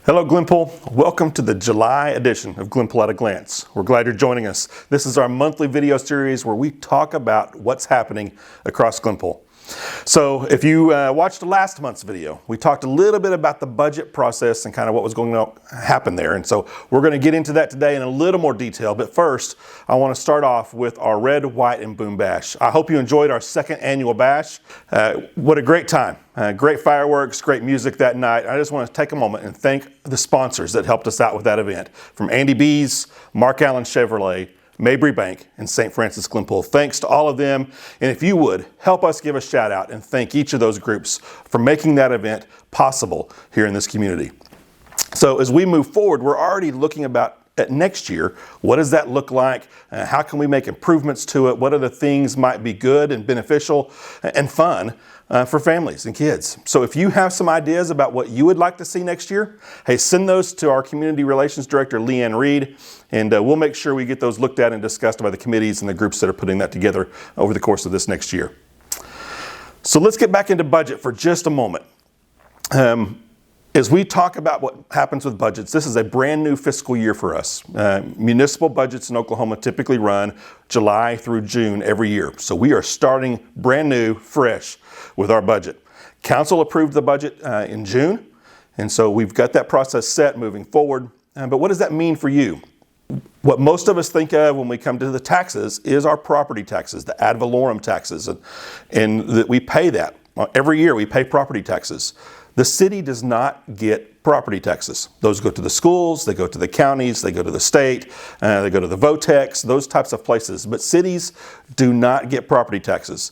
Hello Glenpool, welcome to the July edition of Glenpool at a Glance. We're glad you're joining us. This is our monthly video series where we talk about what's happening across Glenpool. So if you watched last month's video, we talked a little bit about the budget process and kind of what was going to happen there. And so we're going to get into that today in a little more detail. But first, I want to start off with our Red, White, and Boom Bash. I hope you enjoyed our second annual bash. What a great time. Great fireworks, great music that night. I just want to take a moment and thank the sponsors that helped us out with that event. From Andy B's, Mark Allen Chevrolet, Mabry Bank, and St. Francis Glenpool. Thanks to all of them. And if you would, help us give a shout out and thank each of those groups for making that event possible here in this community. So as we move forward, we're already looking at next year. What does that look like? How can we make improvements to it? What other things might be good and beneficial and fun for families and kids? So if you have some ideas about what you would like to see next year, hey, send those to our Community Relations Director, Leanne Reed, and we'll make sure we get those looked at and discussed by the committees and the groups that are putting that together over the course of this next year. So let's get back into budget for just a moment. As we talk about what happens with budgets, this is a brand new fiscal year for us. Municipal budgets in Oklahoma typically run July through June every year. So we are starting brand new, fresh with our budget. Council approved the budget in June, and so we've got that process set moving forward. But what does that mean for you? What most of us think of when we come to the taxes is our property taxes, the ad valorem taxes, and that we pay that. Every year we pay property taxes. The city does not get property taxes. Those go to the schools, they go to the counties, they go to the state, they go to the VOTEX, those types of places. But cities do not get property taxes.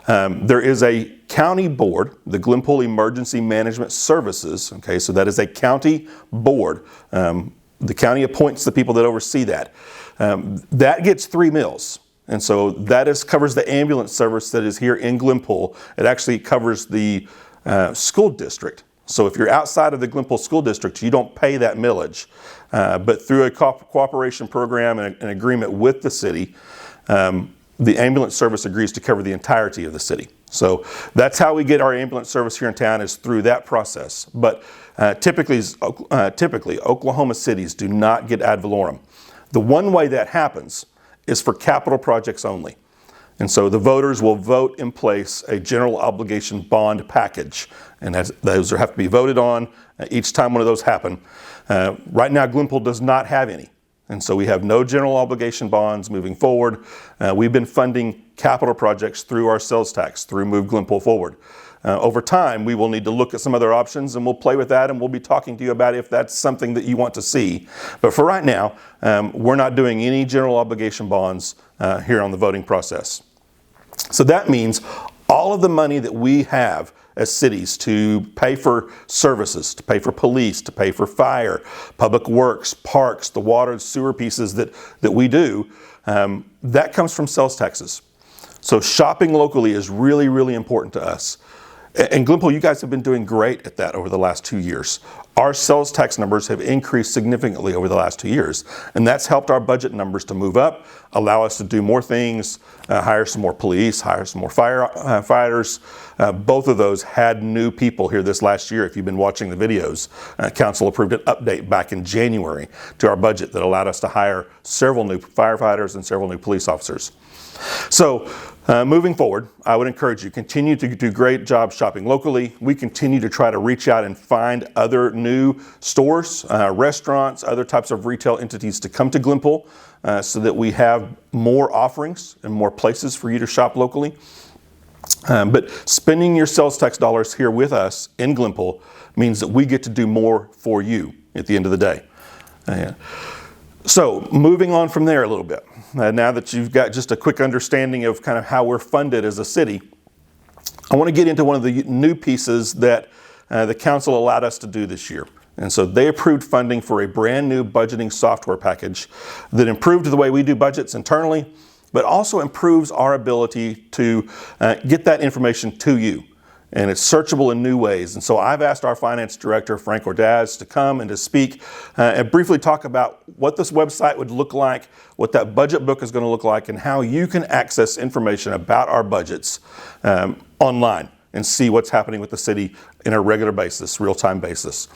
There is a county board, the Glenpool Emergency Management Services. Okay, so that is a county board. The county appoints the people that oversee that. That gets 3 mills. And so that covers the ambulance service that is here in Glenpool. It actually covers the school district. So if you're outside of the Glenpool School District, you don't pay that millage. But through a cooperation program and an agreement with the city, the ambulance service agrees to cover the entirety of the city. So that's how we get our ambulance service here in town, is through that process. But typically, Oklahoma cities do not get ad valorem. The one way that happens is for capital projects only. And so the voters will vote in place a general obligation bond package. And those have to be voted on each time one of those happen. Right now, Glenpool does not have any. And so we have no general obligation bonds moving forward. We've been funding capital projects through our sales tax, through Move Glenpool Forward. Over time, we will need to look at some other options, and we'll play with that, and we'll be talking to you about if that's something that you want to see. But for right now, we're not doing any general obligation bonds here on the voting process. So that means all of the money that we have as cities to pay for services, to pay for police, to pay for fire, public works, parks, the water and sewer pieces that we do, that comes from sales taxes. So shopping locally is really, really important to us. And Glenpool, you guys have been doing great at that over the last 2 years. Our sales tax numbers have increased significantly over the last 2 years, and that's helped our budget numbers to move up, allow us to do more things, hire some more police, hire some more firefighters. Both of those had new people here this last year. If you've been watching the videos, Council approved an update back in January to our budget that allowed us to hire several new firefighters and several new police officers. So moving forward, I would encourage you, continue to do a great job shopping locally. We continue to try to reach out and find other new stores, restaurants, other types of retail entities to come to Glenpool so that we have more offerings and more places for you to shop locally. But spending your sales tax dollars here with us in Glenpool means that we get to do more for you at the end of the day. So moving on from there a little bit, now that you've got just a quick understanding of kind of how we're funded as a city, I want to get into one of the new pieces that the council allowed us to do this year. And so they approved funding for a brand new budgeting software package that improved the way we do budgets internally, but also improves our ability to get that information to you. And it's searchable in new ways. And so I've asked our finance director, Frank Ordaz, to come and to speak and briefly talk about what this website would look like, what that budget book is going to look like, and how you can access information about our budgets online and see what's happening with the city in a regular basis, real-time basis.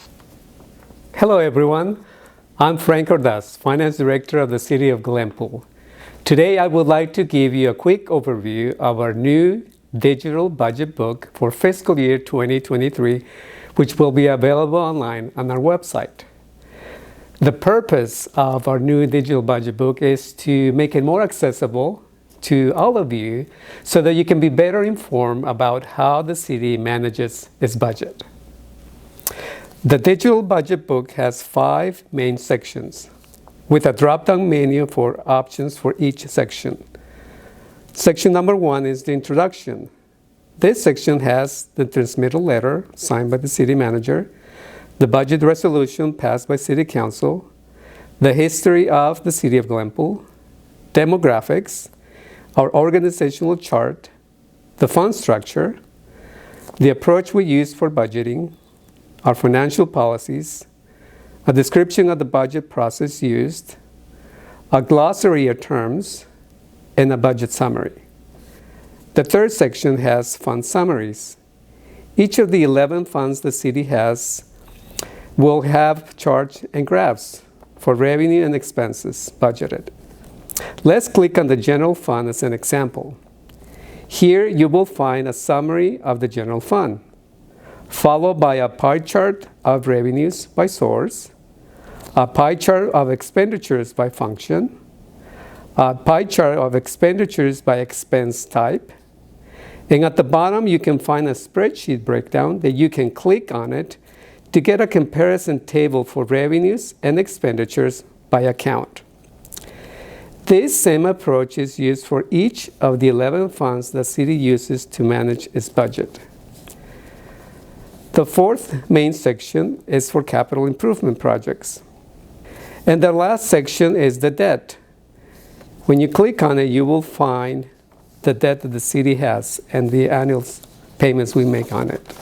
Hello everyone, I'm Frank Ordaz, Finance Director of the City of Glenpool. Today I would like to give you a quick overview of our new digital budget book for fiscal year 2023, which will be available online on our website. The purpose of our new digital budget book is to make it more accessible to all of you so that you can be better informed about how the city manages its budget. The digital budget book has 5 main sections with a drop-down menu for options for each section. Section number 1 is the introduction. This section has the transmittal letter signed by the city manager, the budget resolution passed by City Council, the history of the City of Glenpool, demographics, our organizational chart, the fund structure, the approach we use for budgeting, our financial policies, a description of the budget process used, a glossary of terms, and a budget summary. The third section has fund summaries. Each of the 11 funds the city has will have charts and graphs for revenue and expenses budgeted. Let's click on the general fund as an example. Here you will find a summary of the general fund, followed by a pie chart of revenues by source, a pie chart of expenditures by function, a pie chart of expenditures by expense type, and at the bottom you can find a spreadsheet breakdown that you can click on it to get a comparison table for revenues and expenditures by account. This same approach is used for each of the 11 funds the city uses to manage its budget. The fourth main section is for capital improvement projects. And the last section is the debt. When you click on it, you will find the debt that the city has and the annual payments we make on it.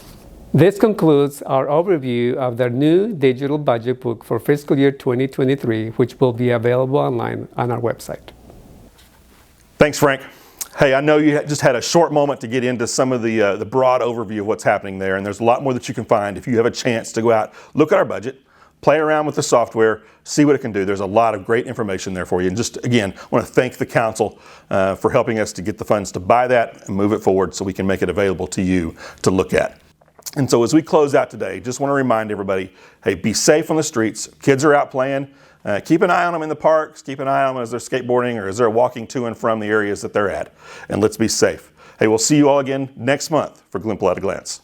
This concludes our overview of the new digital budget book for fiscal year 2023, which will be available online on our website. Thanks, Frank. Hey, I know you just had a short moment to get into some of the broad overview of what's happening there, and there's a lot more that you can find if you have a chance to go out, look at our budget, play around with the software, see what it can do. There's a lot of great information there for you. And just, again, I want to thank the council for helping us to get the funds to buy that and move it forward so we can make it available to you to look at. And so as we close out today, just want to remind everybody, hey, be safe on the streets. Kids are out playing. Keep an eye on them in the parks. Keep an eye on them as they're skateboarding or as they're walking to and from the areas that they're at. And let's be safe. Hey, we'll see you all again next month for Glenpool at a Glance.